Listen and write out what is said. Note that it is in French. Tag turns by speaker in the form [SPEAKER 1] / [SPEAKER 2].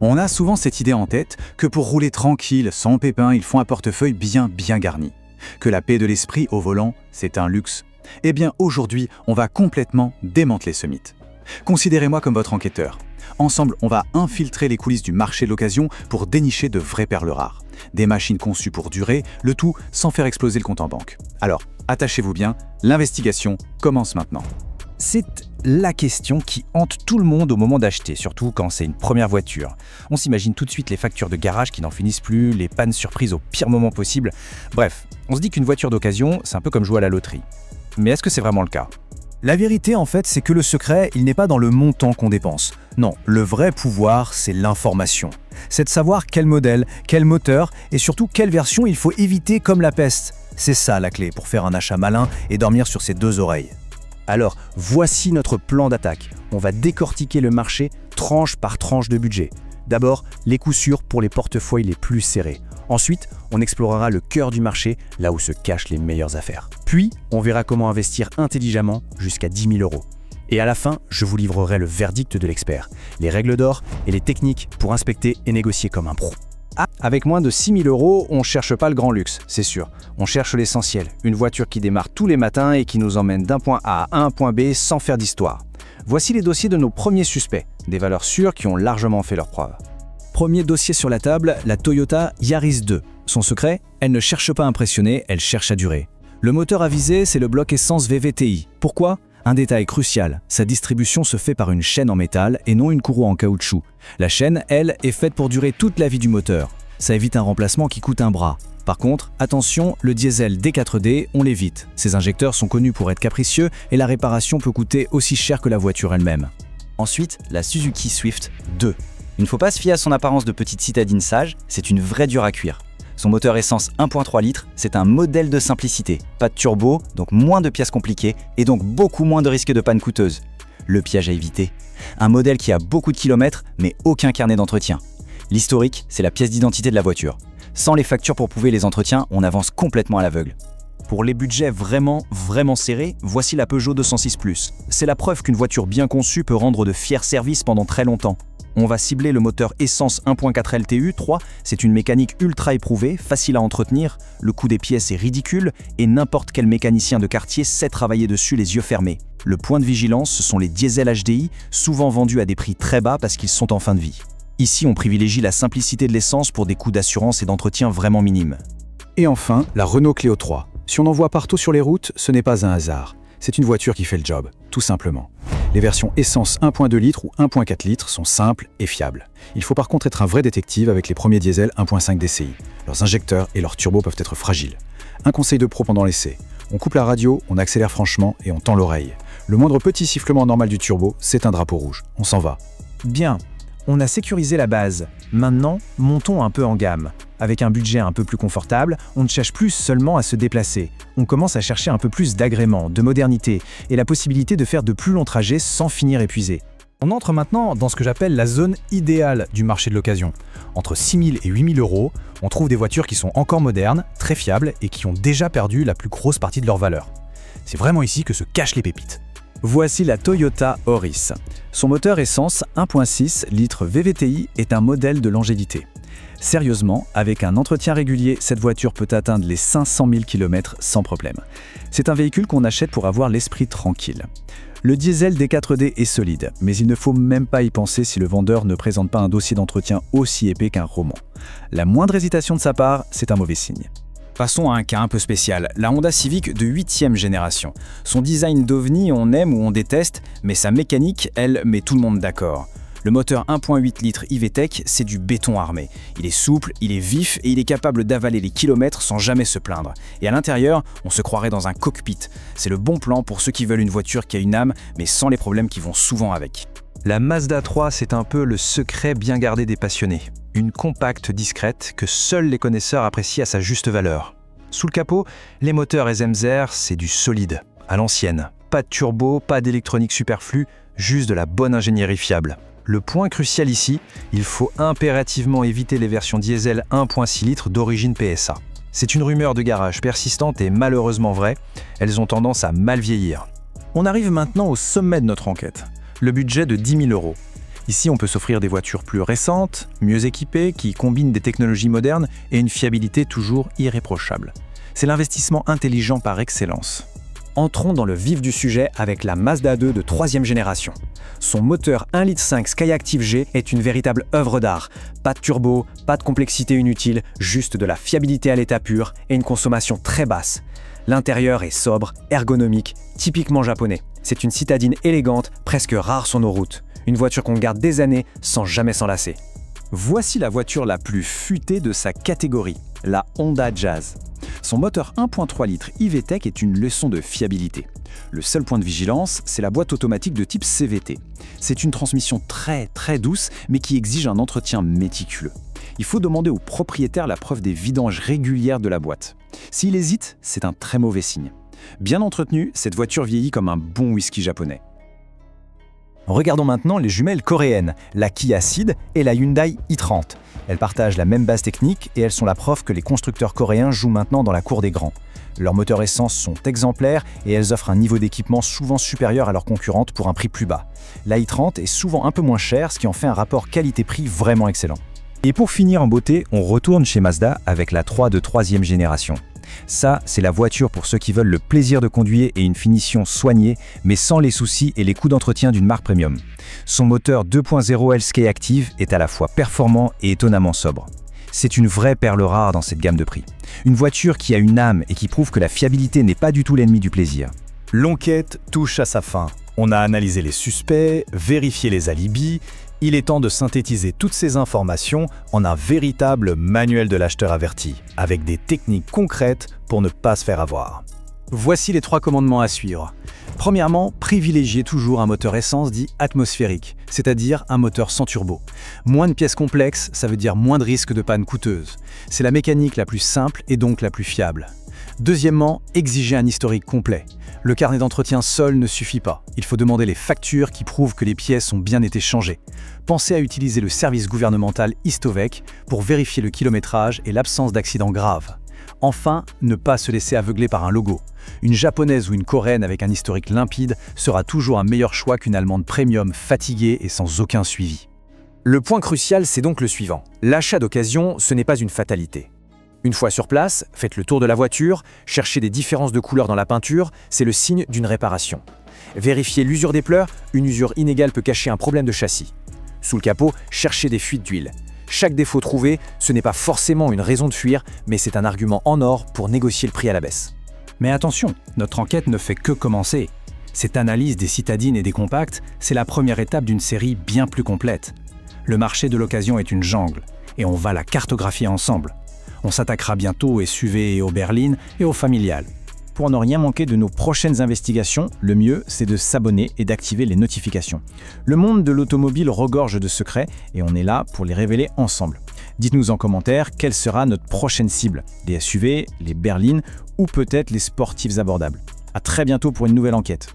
[SPEAKER 1] On a souvent cette idée en tête que pour rouler tranquille, sans pépin, il faut un portefeuille bien garni. Que la paix de l'esprit au volant, c'est un luxe. Eh bien aujourd'hui, on va complètement démanteler ce mythe. Considérez-moi comme votre enquêteur. Ensemble, on va infiltrer les coulisses du marché de l'occasion pour dénicher de vraies perles rares. Des machines conçues pour durer, le tout sans faire exploser le compte en banque. Alors, attachez-vous bien, l'investigation commence maintenant.
[SPEAKER 2] C'est la question qui hante tout le monde au moment d'acheter, surtout quand c'est une première voiture. On s'imagine tout de suite les factures de garage qui n'en finissent plus, les pannes surprises au pire moment possible. Bref, on se dit qu'une voiture d'occasion, c'est un peu comme jouer à la loterie. Mais est-ce que c'est vraiment le cas ?
[SPEAKER 3] La vérité, en fait, c'est que le secret, il n'est pas dans le montant qu'on dépense. Non, le vrai pouvoir, c'est l'information. C'est de savoir quel modèle, quel moteur et surtout quelle version il faut éviter comme la peste. C'est ça la clé pour faire un achat malin et dormir sur ses deux oreilles.
[SPEAKER 4] Alors, voici notre plan d'attaque. On va décortiquer le marché tranche par tranche de budget. D'abord, les coups sûrs pour les portefeuilles les plus serrés. Ensuite, on explorera le cœur du marché, là où se cachent les meilleures affaires. Puis, on verra comment investir intelligemment jusqu'à 10 000 €. Et à la fin, je vous livrerai le verdict de l'expert, les règles d'or et les techniques pour inspecter et négocier comme un pro. Avec moins de 6 000 €, on ne cherche pas le grand luxe, c'est sûr. On cherche l'essentiel, une voiture qui démarre tous les matins et qui nous emmène d'un point A à un point B sans faire d'histoire. Voici les dossiers de nos premiers suspects, des valeurs sûres qui ont largement fait leurs preuves.
[SPEAKER 3] Premier dossier sur la table, la Toyota Yaris 2. Son secret ? Elle ne cherche pas à impressionner, elle cherche à durer. Le moteur à viser, c'est le bloc essence VVTi. Pourquoi ? Un détail crucial, sa distribution se fait par une chaîne en métal et non une courroie en caoutchouc. La chaîne, elle, est faite pour durer toute la vie du moteur. Ça évite un remplacement qui coûte un bras. Par contre, attention, le diesel D4D, on l'évite. Ces injecteurs sont connus pour être capricieux et la réparation peut coûter aussi cher que la voiture elle-même.
[SPEAKER 2] Ensuite, la Suzuki Swift 2. Il ne faut pas se fier à son apparence de petite citadine sage, c'est une vraie dure à cuire. Son moteur essence 1.3 litres, c'est un modèle de simplicité. Pas de turbo, donc moins de pièces compliquées et donc beaucoup moins de risques de panne coûteuse. Le piège à éviter. Un modèle qui a beaucoup de kilomètres, mais aucun carnet d'entretien. L'historique, c'est la pièce d'identité de la voiture. Sans les factures pour prouver les entretiens, on avance complètement à l'aveugle.
[SPEAKER 3] Pour les budgets vraiment serrés, voici la Peugeot 206+. C'est la preuve qu'une voiture bien conçue peut rendre de fiers services pendant très longtemps. On va cibler le moteur essence 1.4 LTU 3, c'est une mécanique ultra éprouvée, facile à entretenir, le coût des pièces est ridicule et n'importe quel mécanicien de quartier sait travailler dessus les yeux fermés. Le point de vigilance, ce sont les diesels HDI, souvent vendus à des prix très bas parce qu'ils sont en fin de vie. Ici, on privilégie la simplicité de l'essence pour des coûts d'assurance et d'entretien vraiment minimes.
[SPEAKER 1] Et enfin, la Renault Clio 3. Si on en voit partout sur les routes, ce n'est pas un hasard. C'est une voiture qui fait le job, tout simplement. Les versions essence 1.2 litres ou 1.4 litres sont simples et fiables. Il faut par contre être un vrai détective avec les premiers diesels 1.5 DCI. Leurs injecteurs et leurs turbos peuvent être fragiles. Un conseil de pro pendant l'essai. On coupe la radio, on accélère franchement et on tend l'oreille. Le moindre petit sifflement normal du turbo, c'est un drapeau rouge. On s'en va.
[SPEAKER 3] Bien, on a sécurisé la base. Maintenant, montons un peu en gamme. Avec un budget un peu plus confortable, on ne cherche plus seulement à se déplacer. On commence à chercher un peu plus d'agrément, de modernité et la possibilité de faire de plus longs trajets sans finir épuisé. On entre maintenant dans ce que j'appelle la zone idéale du marché de l'occasion. Entre 6 000 et 8 000 €, on trouve des voitures qui sont encore modernes, très fiables et qui ont déjà perdu la plus grosse partie de leur valeur. C'est vraiment ici que se cachent les pépites.
[SPEAKER 1] Voici la Toyota Auris. Son moteur essence 1.6 litres VVTi est un modèle de longévité. Sérieusement, avec un entretien régulier, cette voiture peut atteindre les 500 000 km sans problème. C'est un véhicule qu'on achète pour avoir l'esprit tranquille. Le diesel D4D est solide, mais il ne faut même pas y penser si le vendeur ne présente pas un dossier d'entretien aussi épais qu'un roman. La moindre hésitation de sa part, c'est un mauvais signe.
[SPEAKER 2] Passons à un cas un peu spécial, la Honda Civic de 8e génération. Son design d'ovni, on aime ou on déteste, mais sa mécanique, elle, met tout le monde d'accord. Le moteur 1.8 litres iVTEC, c'est du béton armé. Il est souple, il est vif et il est capable d'avaler les kilomètres sans jamais se plaindre. Et à l'intérieur, on se croirait dans un cockpit. C'est le bon plan pour ceux qui veulent une voiture qui a une âme, mais sans les problèmes qui vont souvent avec.
[SPEAKER 5] La Mazda 3, c'est un peu le secret bien gardé des passionnés. Une compacte discrète que seuls les connaisseurs apprécient à sa juste valeur. Sous le capot, les moteurs SMZR, c'est du solide, à l'ancienne. Pas de turbo, pas d'électronique superflue, juste de la bonne ingénierie fiable. Le point crucial ici, il faut impérativement éviter les versions diesel 1.6 litres d'origine PSA. C'est une rumeur de garage persistante et malheureusement vraie, elles ont tendance à mal vieillir.
[SPEAKER 3] On arrive maintenant au sommet de notre enquête, le budget de 10 000 €.
[SPEAKER 1] Ici, on peut s'offrir des voitures plus récentes, mieux équipées, qui combinent des technologies modernes et une fiabilité toujours irréprochable. C'est l'investissement intelligent par excellence.
[SPEAKER 4] Entrons dans le vif du sujet avec la Mazda 2 de 3e génération. Son moteur 1,5 litre Skyactiv G est une véritable œuvre d'art. Pas de turbo, pas de complexité inutile, juste de la fiabilité à l'état pur et une consommation très basse. L'intérieur est sobre, ergonomique, typiquement japonais. C'est une citadine élégante, presque rare sur nos routes. Une voiture qu'on garde des années sans jamais s'en lasser.
[SPEAKER 1] Voici la voiture la plus futée de sa catégorie, la Honda Jazz. Son moteur 1.3 litres e-VTEC est une leçon de fiabilité. Le seul point de vigilance, c'est la boîte automatique de type CVT. C'est une transmission très douce, mais qui exige un entretien méticuleux. Il faut demander au propriétaire la preuve des vidanges régulières de la boîte. S'il hésite, c'est un très mauvais signe. Bien entretenue, cette voiture vieillit comme un bon whisky japonais.
[SPEAKER 3] Regardons maintenant les jumelles coréennes, la Kia Ceed et la Hyundai i30. Elles partagent la même base technique et elles sont la preuve que les constructeurs coréens jouent maintenant dans la cour des grands. Leurs moteurs essence sont exemplaires et elles offrent un niveau d'équipement souvent supérieur à leurs concurrentes pour un prix plus bas. La i30 est souvent un peu moins chère, ce qui en fait un rapport qualité-prix vraiment excellent. Et pour finir en beauté, on retourne chez Mazda avec la 3 de 3e génération. Ça, c'est la voiture pour ceux qui veulent le plaisir de conduire et une finition soignée, mais sans les soucis et les coûts d'entretien d'une marque premium. Son moteur 2.0 L Skyactiv est à la fois performant et étonnamment sobre. C'est une vraie perle rare dans cette gamme de prix. Une voiture qui a une âme et qui prouve que la fiabilité n'est pas du tout l'ennemi du plaisir.
[SPEAKER 4] L'enquête touche à sa fin. On a analysé les suspects, vérifié les alibis. Il est temps de synthétiser toutes ces informations en un véritable manuel de l'acheteur averti, avec des techniques concrètes pour ne pas se faire avoir.
[SPEAKER 1] Voici les 3 commandements à suivre. Premièrement, privilégiez toujours un moteur essence dit atmosphérique, c'est-à-dire un moteur sans turbo. Moins de pièces complexes, ça veut dire moins de risques de panne coûteuse. C'est la mécanique la plus simple et donc la plus fiable. Deuxièmement, exigez un historique complet. Le carnet d'entretien seul ne suffit pas. Il faut demander les factures qui prouvent que les pièces ont bien été changées. Pensez à utiliser le service gouvernemental Istovec pour vérifier le kilométrage et l'absence d'accidents graves. Enfin, ne pas se laisser aveugler par un logo. Une japonaise ou une coréenne avec un historique limpide sera toujours un meilleur choix qu'une allemande premium fatiguée et sans aucun suivi.
[SPEAKER 4] Le point crucial, c'est donc le suivant. L'achat d'occasion, ce n'est pas une fatalité. Une fois sur place, faites le tour de la voiture, cherchez des différences de couleur dans la peinture, c'est le signe d'une réparation. Vérifiez l'usure des pleurs, une usure inégale peut cacher un problème de châssis. Sous le capot, cherchez des fuites d'huile. Chaque défaut trouvé, ce n'est pas forcément une raison de fuir, mais c'est un argument en or pour négocier le prix à la baisse.
[SPEAKER 1] Mais attention, notre enquête ne fait que commencer. Cette analyse des citadines et des compacts, c'est la première étape d'une série bien plus complète. Le marché de l'occasion est une jungle, et on va la cartographier ensemble. On s'attaquera bientôt aux SUV et aux berlines et aux familiales. Pour ne rien manquer de nos prochaines investigations, le mieux, c'est de s'abonner et d'activer les notifications. Le monde de l'automobile regorge de secrets et on est là pour les révéler ensemble. Dites-nous en commentaire quelle sera notre prochaine cible, les SUV, les berlines ou peut-être les sportifs abordables. À très bientôt pour une nouvelle enquête.